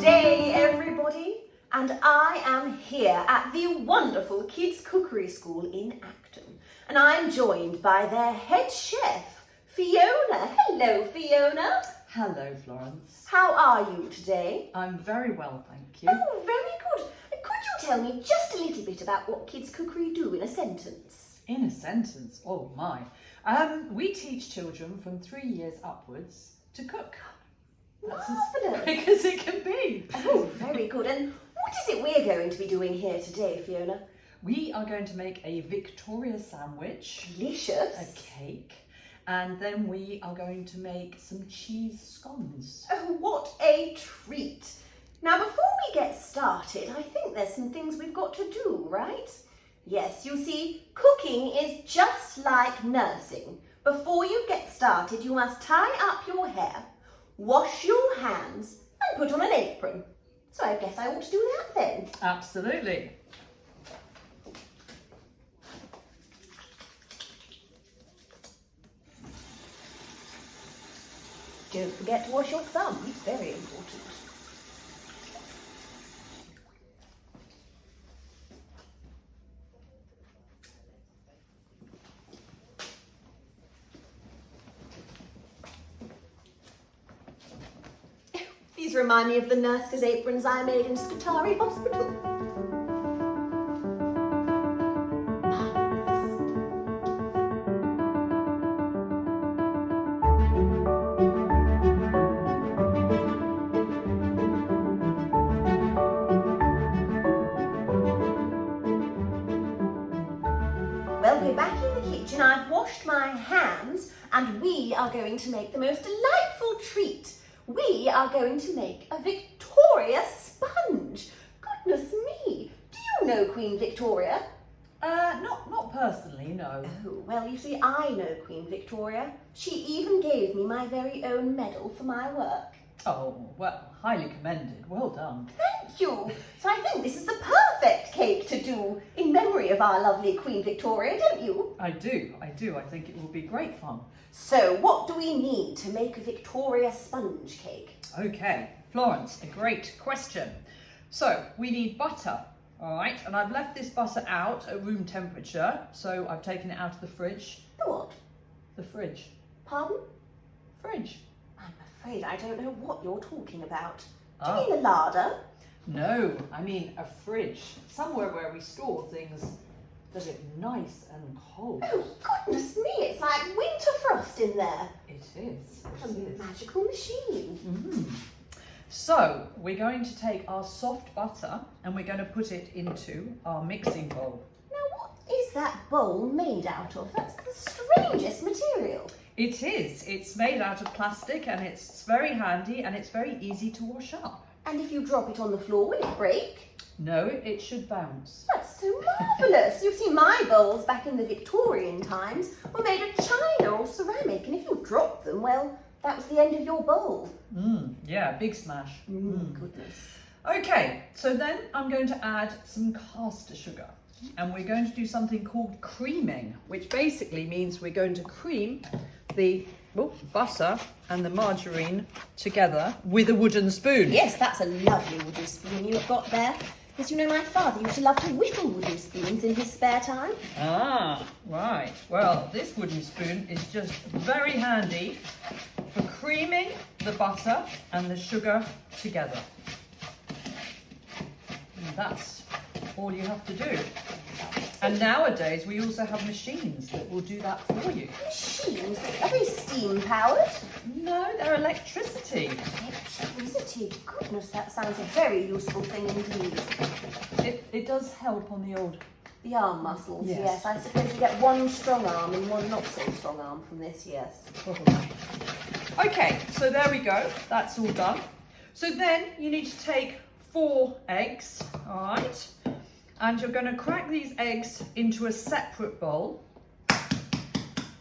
day, everybody, and I am here at the wonderful Kids Cookery School in Acton, and I'm joined by their head chef, Fiona. Hello, Fiona. Hello, Florence. How are you today? I'm very well, thank you. Oh, very good. Could you tell me just a little bit about what Kids Cookery do in a sentence? In a sentence? Oh my. We teach children from 3 years upwards to cook. That's Marvellous. as quick as it can be. Oh, very good. And what is it we're going to be doing here today, Fiona? We are going to make a Victoria sandwich, Delicious. a cake, and then we are going to make some cheese scones. Oh, what a treat. Now, before we get started, I think there's some things we've got to do, right? Yes, you see, cooking is just like nursing. Before you get started, you must tie up your hair, wash your hands, and put on an apron. So I guess I ought to do that then. Absolutely. Don't forget to wash your thumbs, very important. These remind me of the nurses' aprons I made in Scutari Hospital. Well, we're back in the kitchen. I've washed my hands and we are going to make the most delightful treat. We are going to make a Victoria sponge. Goodness me, do you know Queen Victoria? Not personally, no. Oh, well, you see, I know Queen Victoria. She even gave me my very own medal for my work. Oh, well, highly commended. Well done. Thank you. So I think this is the perfect cake to do in memory of our lovely Queen Victoria, don't you? I do. I think it will be great fun. So what do we need to make a Victoria sponge cake? Okay, Florence, a great question. So we need butter, all right? And I've left this butter out at room temperature, so I've taken it out of the fridge. The what? The fridge. Pardon? Fridge. I'm afraid I don't know what you're talking about. Do Oh. you mean the larder? No, I mean a fridge. Somewhere where we store things that are nice and cold. Oh, goodness me, it's like winter frost in there. It is. A It is. magical machine. So we're going to take our soft butter and we're going to put it into our mixing bowl. Now, what is that bowl made out of? That's the strangest material. It is. It's made out of plastic and it's very handy and it's very easy to wash up. And if you drop it on the floor, will it break? No, it should bounce. That's so marvellous. You see, my bowls back in the Victorian times were made of china or ceramic, and if you dropped them, well, that was the end of your bowl. Yeah, big smash. Goodness. Okay, so then I'm going to add some caster sugar and we're going to do something called creaming, which basically means we're going to cream the butter and the margarine together with a wooden spoon. Yes, that's a lovely wooden spoon you've got there. Because you know, my father used to love to whittle wooden spoons in his spare time. Ah, right. Well, this wooden spoon is just very handy for creaming the butter and the sugar together. And that's all you have to do. And nowadays we also have machines that will do that for you. Machines? Are they steam powered? No, they're electricity. Electricity? Goodness, that sounds a very useful thing indeed. It does help on The arm muscles, Yes. yes. I suppose you get one strong arm and one not so strong arm from this, yes. probably. Okay, so there we go. That's all done. So then you need to take 4 eggs, all right? And you're going to crack these eggs into a separate bowl.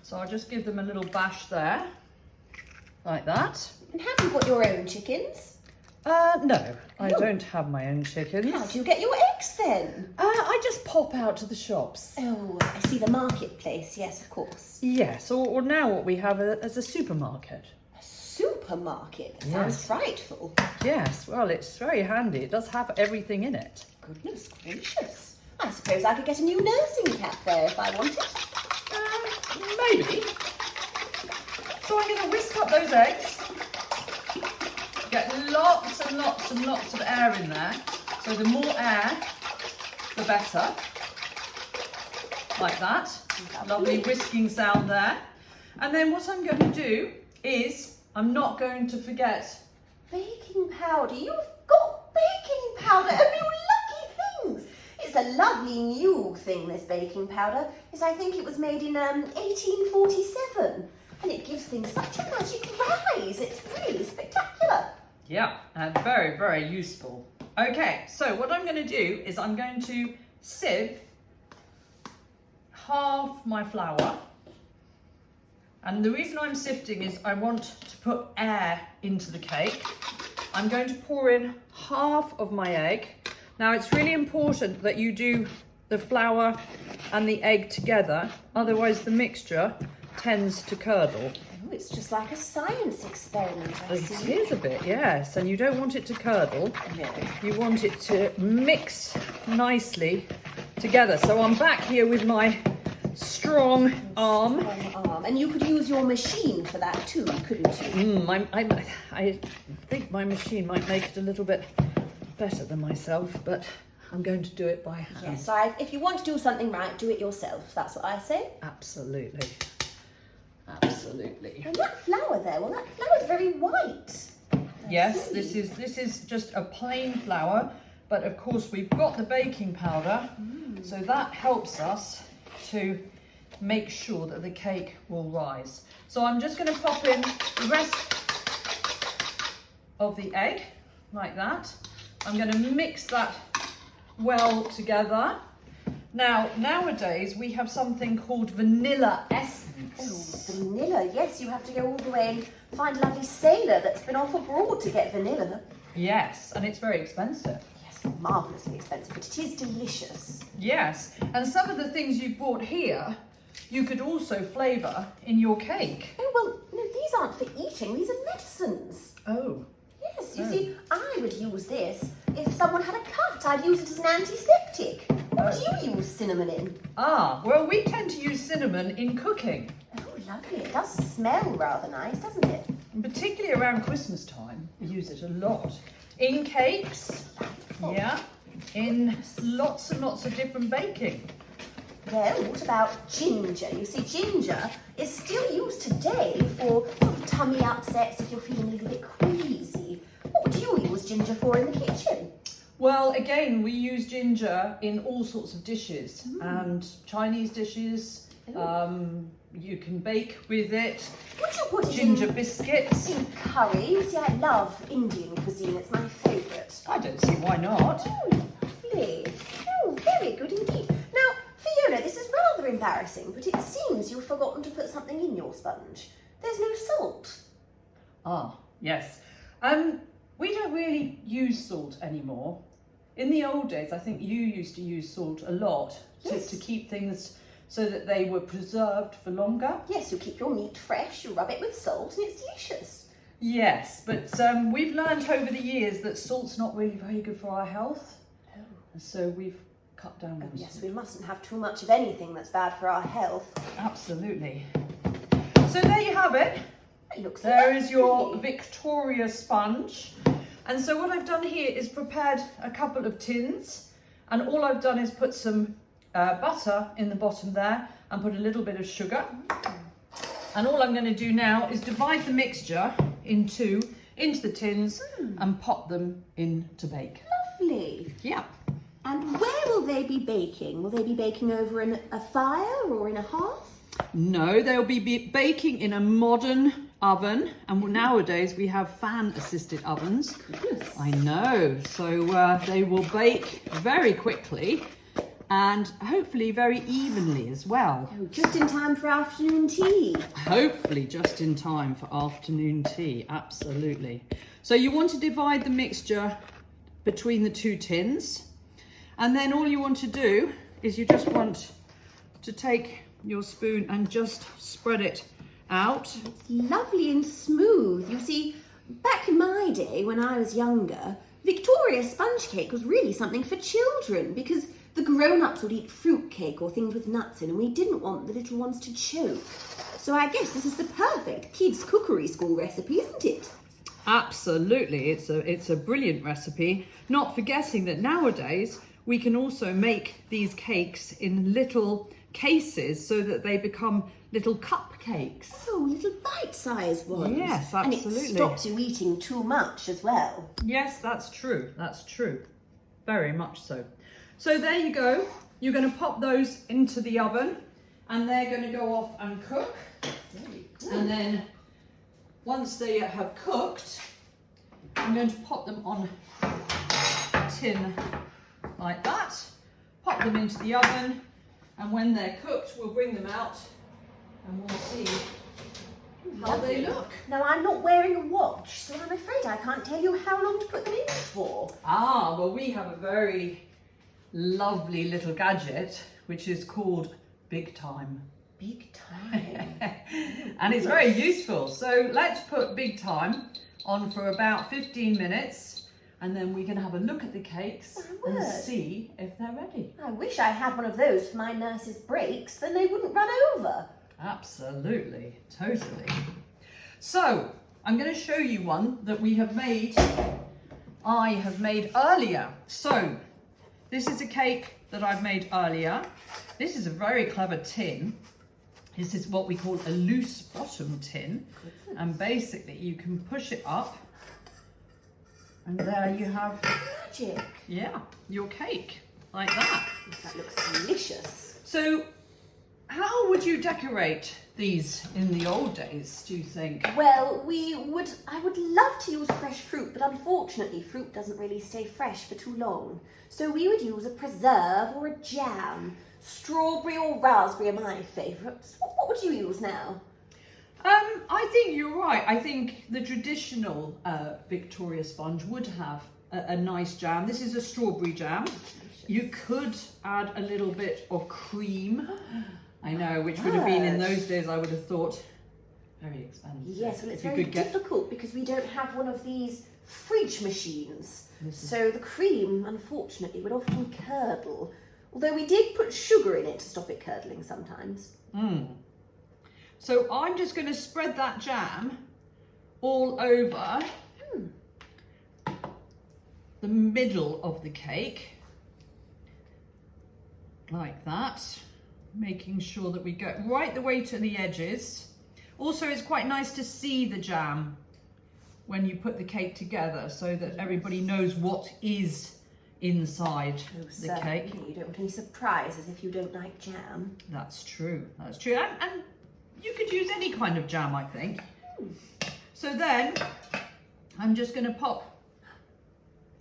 So I'll just give them a little bash there, like that. And have you got your own chickens? No, I don't have my own chickens. How do you get your eggs then? I just pop out to the shops. Oh, I see, the marketplace, yes, of course. Yes, or now what we have as a supermarket. A supermarket? supermarket. That sounds frightful. Yes, well, it's very handy. It does have everything in it. Goodness gracious. I suppose I could get a new nursing cap there if I wanted. Maybe. So I'm going to whisk up those eggs. Get lots and lots and lots of air in there. So the more air, the better. Like that. Lovely whisking sound there. And then what I'm going to do is, I'm not going to forget... Baking powder. You've got baking powder. Oh, you lucky things. It's a lovely new thing, this baking powder. Yes, I think it was made in 1847. And it gives things such a magic rise. It's really spectacular. Yeah, and very, very useful. Okay, so what I'm going to do is I'm going to sieve half my flour. And the reason I'm sifting is I want to put air into the cake. I'm going to pour in half of my egg. Now it's really important that you do the flour and the egg together, otherwise the mixture tends to curdle. Oh, it's just like a science experiment, I see. It is a bit, yes, and you don't want it to curdle. No. You want it to mix nicely together. So I'm back here with my strong arm. And you could use your machine for that too, couldn't you? I think my machine might make it a little bit better than myself, but I'm going to do it by hand. Yes, so if you want to do something right, do it yourself. That's what I say. Absolutely. Absolutely. And that flour there, well, that flour's very white. Yes, this is just a plain flour, but of course we've got the baking powder, so that helps us to make sure that the cake will rise. So I'm just going to pop in the rest of the egg, like that. I'm going to mix that well together. Now, nowadays we have something called vanilla essence. Oh, vanilla, yes, you have to go all the way and find a lovely sailor that's been off abroad to get vanilla. Yes, and it's very expensive. Yes, marvellously expensive, but it is delicious. Yes, and some of the things you bought here, you could also flavour in your cake. Oh, well, no, these aren't for eating, these are medicines. Oh. Yes, you see, I would use this if someone had a cut. I'd use it as an antiseptic. What do you use cinnamon in? Ah, well, we tend to use cinnamon in cooking. Oh, lovely. It does smell rather nice, doesn't it? And particularly around Christmas time, we use it a lot. In cakes, yeah, in lots and lots of different baking. Well, what about ginger? You see, ginger is still used today for sort of tummy upsets if you're feeling a little bit queasy. What would you use ginger for in the kitchen? Well, again, we use ginger in all sorts of dishes and Chinese dishes. You can bake with it. Would you put it ginger biscuits? In curry? You see, I love Indian cuisine. It's my favourite. I don't see why not. Oh, lovely. Oh, very good indeed. Now, Fiona, this is rather embarrassing, but it seems you've forgotten to put something in your sponge. There's no salt. Ah, yes. We don't really use salt anymore. In the old days, I think you used to use salt a lot to keep things so that they were preserved for longer. Yes, you keep your meat fresh, you rub it with salt, and it's delicious. Yes, but we've learned over the years that salt's not really very good for our health. Oh. So we've cut down on Yes, salt. we mustn't have too much of anything that's bad for our health. Absolutely. So there you have it. It looks There lovely. is your Victoria sponge. And so what I've done here is prepared a couple of tins, and all I've done is put some butter in the bottom there and put a little bit of sugar. And all I'm going to do now is divide the mixture into the tins and pop them in to bake. Lovely. Yeah. And where will they be baking? Will they be baking over in a fire or in a hearth? No, they'll be baking in a modern oven, and nowadays we have fan-assisted ovens. Goodness. I know, so they will bake very quickly and hopefully very evenly as well. Oh, just in time for afternoon tea. Hopefully just in time for afternoon tea, absolutely. So you want to divide the mixture between the two tins, and then all you want to do is you just want to take your spoon and just spread it out. It's lovely and smooth. You see, Back in my day, when I was younger, Victoria's sponge cake was really something for children because the grown-ups would eat fruit cake or things with nuts in and we didn't want the little ones to choke. So I guess this is the perfect kids' cookery school recipe, isn't it? Absolutely, it's a brilliant recipe. Not forgetting that nowadays we can also make these cakes in little cases so that they become little cupcakes. Oh, little bite-sized ones. Yes, absolutely. And it stops you eating too much as well. Yes, that's true. That's true. Very much so. So there you go. You're going to pop those into the oven and they're going to go off and cook. Very good. And then once they have cooked, I'm going to pop them on a tin like that. Pop them into the oven, and when they're cooked, we'll bring them out and we'll see how they look. Now, I'm not wearing a watch, so I'm afraid I can't tell you how long to put them in for. Ah, well, we have a very lovely little gadget which is called Big Time. Big time. And it's very useful. So let's put Big Time on for about 15 minutes and then we can have a look at the cakes and see if they're ready. I wish I had one of those for my nurse's breaks, then they wouldn't run over. Absolutely, totally. So I'm going to show you one that I have made earlier. So this is a cake that I've made earlier. This is a very clever tin. This is what we call a loose bottom tin. And basically you can push it up and there you have, Magic. yeah, your cake like that. That looks delicious. So how would you decorate these in the old days, do you think? Well, I would love to use fresh fruit, but unfortunately fruit doesn't really stay fresh for too long. So we would use a preserve or a jam. Strawberry or raspberry are my favourites. What would you use now? I think you're right. I think the traditional Victoria sponge would have a nice jam. This is a strawberry jam. You could add a little bit of cream. I know, which would have been in those days, I would have thought, very expensive. Yes, well, it's very difficult because we don't have one of these fridge machines. So the cream, unfortunately, would often curdle. Although we did put sugar in it to stop it curdling sometimes. So I'm just going to spread that jam all over the middle of the cake, like that, making sure that we go right the way to the edges. Also, it's quite nice to see the jam when you put the cake together so that everybody knows what is inside the cake. You don't want any surprises if you don't like jam. That's true, that's true. And you could use any kind of jam, I think. So then, I'm just going to pop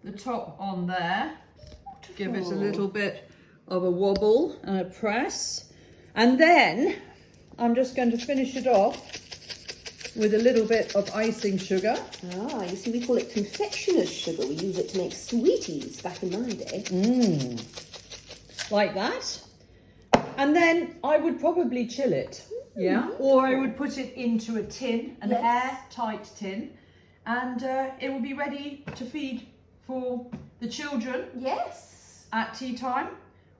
the top on there. Beautiful. Give it a little bit of a wobble and a press. And then, I'm just going to finish it off with a little bit of icing sugar. Ah, you see, we call it confectioner's sugar. We use it to make sweeties back in my day. Like that. And then I would probably chill it. Yeah. Or I would put it into a tin, an airtight tin, and it will be ready to feed for the children. Yes. At tea time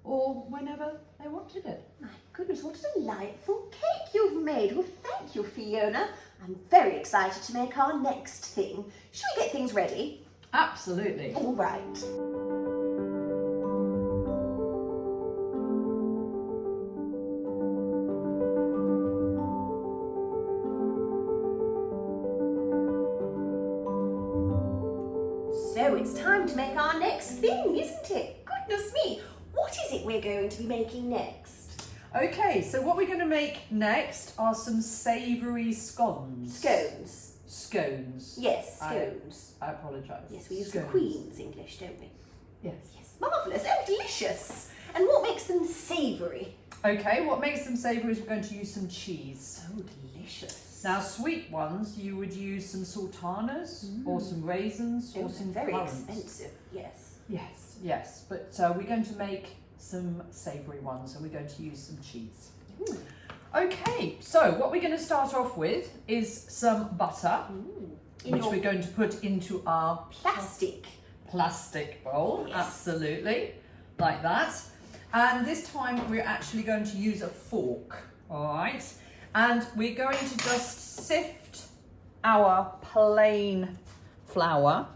or whenever they wanted it. My goodness, what a delightful cake you've made. Well, thank you, Fiona. I'm very excited to make our next thing. Shall we get things ready? Absolutely. All right. So it's time to make our next thing, isn't it? Goodness me, what is it we're going to be making next? Okay, so what we're going to make next are some savoury scones. Scones. Scones. Yes, scones. I apologise. Yes, we use Scones. the Queen's English, don't we? Yes. Yes, marvellous. Oh, delicious. And what makes them savoury? Okay, what makes them savoury is we're going to use some cheese. Oh, delicious. Now, sweet ones, you would use some sultanas or some raisins or some very currants. expensive, yes. Yes, yes. But we're going to make some savoury ones, so we're going to use some cheese. Okay, so what we're going to start off with is some butter. which we're going to put into our plastic bowl. Yes. Absolutely, like that. And this time we're actually going to use a fork, all right? And we're going to just sift our plain flour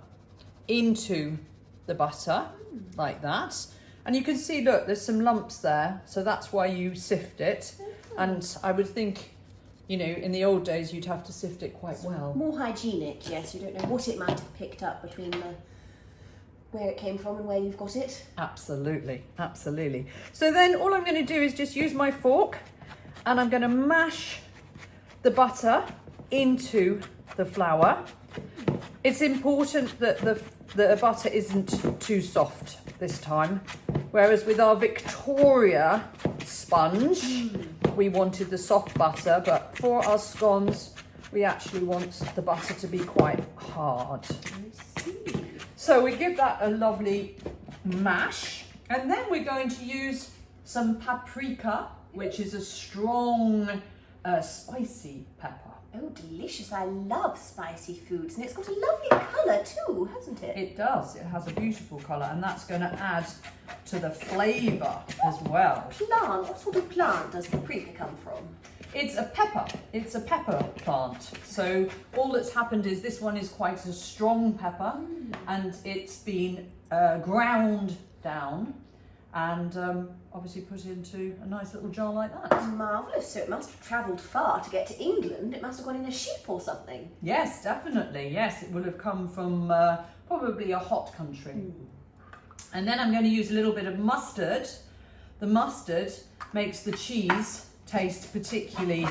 into the butter, like that. And you can see, look, there's some lumps there, so that's why you sift it. And I would think, you know, in the old days, you'd have to sift it quite well. More hygienic, yes. You don't know what it might have picked up between where it came from and where you've got it. Absolutely, absolutely. So then all I'm going to do is just use my fork and I'm going to mash the butter into the flour. It's important that the butter isn't too soft this time, whereas with our Victoria sponge, we wanted the soft butter, but for our scones, we actually want the butter to be quite hard. I see. So we give that a lovely mash, and then we're going to use some paprika, which is a strong, spicy pepper. Oh, delicious. I love spicy foods, and it's got a lovely colour too, hasn't it? It does. It has a beautiful colour, and that's going to add to the flavour as well. Plant? What sort of plant does paprika come from? It's a pepper. It's a pepper plant. So all that's happened is this one is quite a strong pepper, and it's been ground down and obviously put into a nice little jar like that. Marvellous. So it must have travelled far to get to England. It must have gone in a ship or something. Yes, definitely. Yes, it would have come from probably a hot country. And then I'm going to use a little bit of mustard. The mustard makes the cheese taste particularly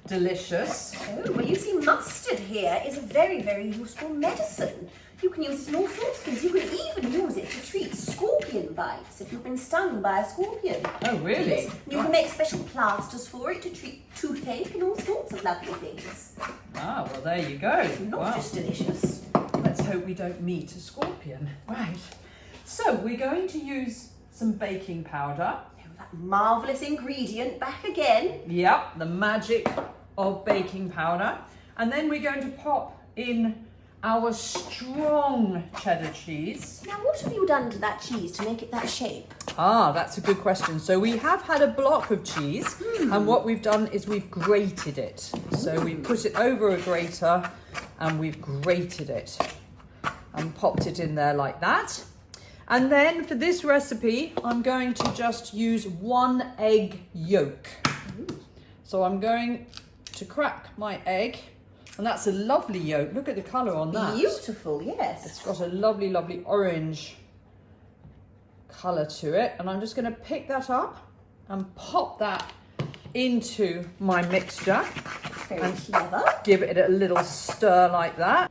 delicious. Oh, well, you see, mustard here is a very, very useful medicine. You can use it in all sorts of things. You can even use it to treat scorpion bites if you've been stung by a scorpion. Oh, really? Yes. You can make special plasters for it to treat toothache and all sorts of lovely things. Ah, well, there you go. Not Wow. just delicious. Let's hope we don't meet a scorpion. Right. So we're going to use some baking powder. Oh, that marvellous ingredient back again. Yep, the magic of baking powder. And then we're going to pop in our strong cheddar cheese. Now, what have you done to that cheese to make it that shape? Ah, that's a good question. So we have had a block of cheese, and what we've done is we've grated it. So we put it over a grater and we've grated it and popped it in there like that. And then for this recipe, I'm going to just use 1 egg yolk. So I'm going to crack my egg, and that's a lovely yolk. Look at the colour on that. Beautiful, yes. It's got a lovely, lovely orange colour to it. And I'm just going to pick that up and pop that into my mixture. Very clever. Give it a little stir like that.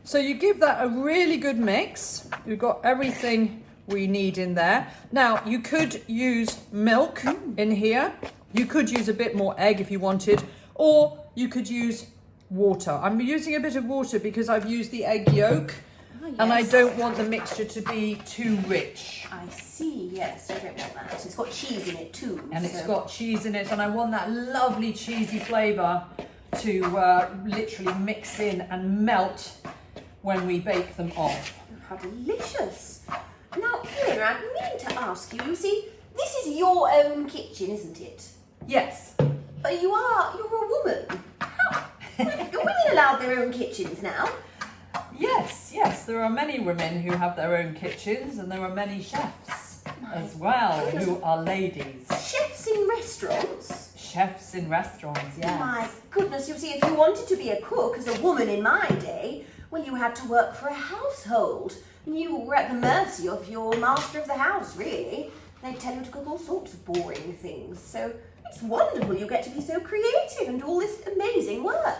So you give that a really good mix. We've got everything we need in there. Now, you could use milk in here. You could use a bit more egg if you wanted, or you could use water. I'm using a bit of water because I've used the egg yolk, and I don't want the mixture to be too rich. I see, yes, I don't want that. It's got cheese in it too. And it's got cheese in it, and I want that lovely cheesy flavour to literally mix in and melt when we bake them off. How delicious. Now, Fiona, I mean to ask you, see, this is your own kitchen, isn't it? Yes. But you're a woman. How? Are women allowed their own kitchens now? Yes, there are many women who have their own kitchens, and there are many chefs as well who are ladies. Chefs in restaurants? Chefs in restaurants, yes. My goodness, you see, if you wanted to be a cook as a woman in my day, well, you had to work for a household. And you were at the mercy of your master of the house, really. They'd tell you to cook all sorts of boring things. So it's wonderful you get to be so creative and do all this amazing work.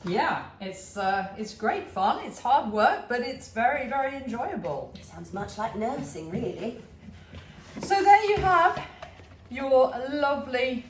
Yeah, it's great fun. It's hard work, but it's very, very enjoyable. It sounds much like nursing, really. So there you have your lovely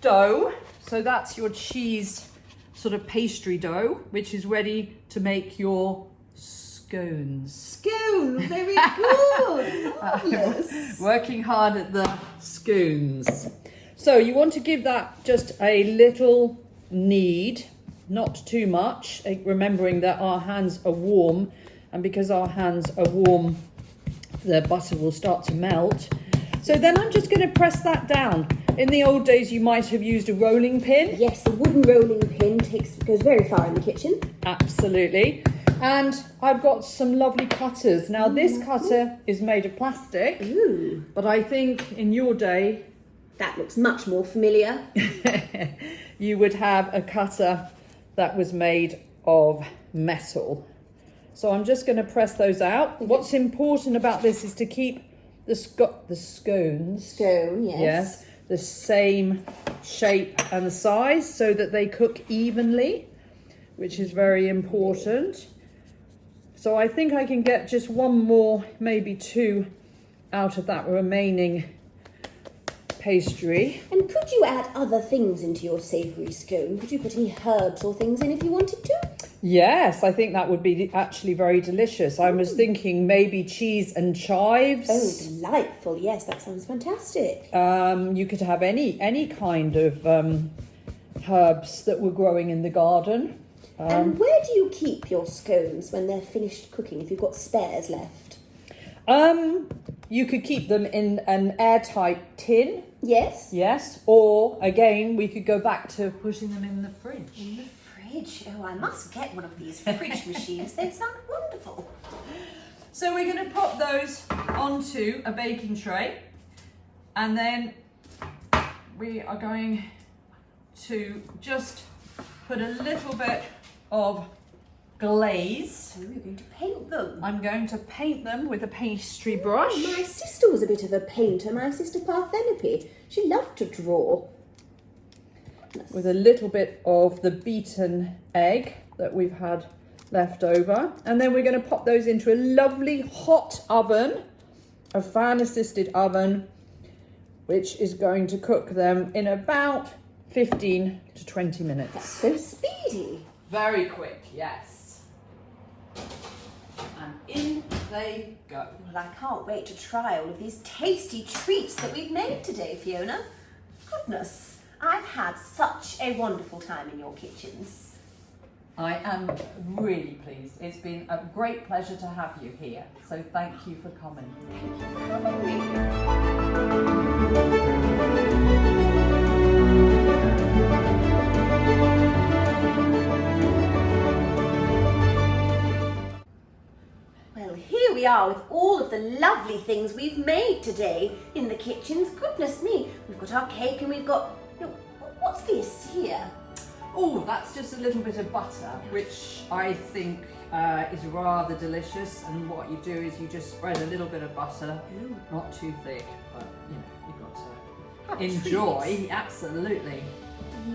dough. So that's your cheese sort of pastry dough, which is ready to make your scones. Scones, very good. Marvellous. Working hard at the scones. So you want to give that just a little knead not too much, remembering that our hands are warm, and because our hands are warm, the butter will start to melt. So then I'm just going to press that down. In the old days, you might have used a rolling pin. Yes, a wooden rolling pin goes very far in the kitchen. Absolutely. And I've got some lovely cutters. Now, this cutter is made of plastic, but I think in your day, that looks much more familiar. you would have a cutter that was made of metal. So I'm just going to press those out. What's important about this is to keep the scones, Yes, the same shape and size so that they cook evenly, which is very important. So I think I can get just one more, maybe two, out of that remaining pastry. And could you add other things into your savoury scone? Could you put any herbs or things in if you wanted to? Yes, I think that would be actually very delicious. I was thinking maybe cheese and chives. Oh, delightful. Yes, that sounds fantastic. You could have any kind of herbs that were growing in the garden. And where do you keep your scones when they're finished cooking, if you've got spares left? You could keep them in an airtight tin. Yes. Yes, or again, we could go back to putting them in the fridge. In the fridge? Oh, I must get one of these fridge machines. They sound wonderful. So we're going to pop those onto a baking tray, and then we are going to just put a little bit of glaze. So we're going to paint them. I'm going to paint them with a pastry brush. Oh, my sister was a bit of a painter, my sister Parthenope. She loved to draw. With a little bit of the beaten egg that we've had left over. And then we're going to pop those into a lovely hot oven, a fan-assisted oven, which is going to cook them in about 15 to 20 minutes. That's so speedy. Very quick, yes. And in they go. Well, I can't wait to try all of these tasty treats that we've made today, Fiona. Goodness, I've had such a wonderful time in your kitchens. I am really pleased. It's been a great pleasure to have you here. So thank you for coming. Thank you for having me. Well, here we are with all of the lovely things we've made today in the kitchens. Goodness me, we've got our cake and we've got... No, what's this here? Oh, that's just a little bit of butter, which I think is rather delicious. And what you do is you just spread a little bit of butter, not too thick, but you know, you've got to Have a enjoy. treat. Absolutely.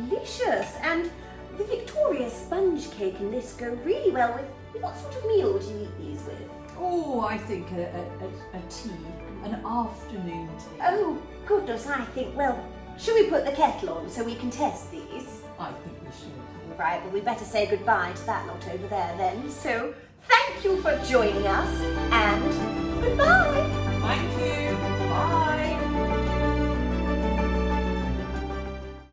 Delicious. And the Victoria sponge cake and this go really well with... What sort of meal would you eat these with? Oh, I think a tea, an afternoon tea. Oh, goodness, I think, well, should we put the kettle on so we can test these? I think we should. Right, well, we better say goodbye to that lot over there then. So, thank you for joining us, and goodbye! Thank you. Bye.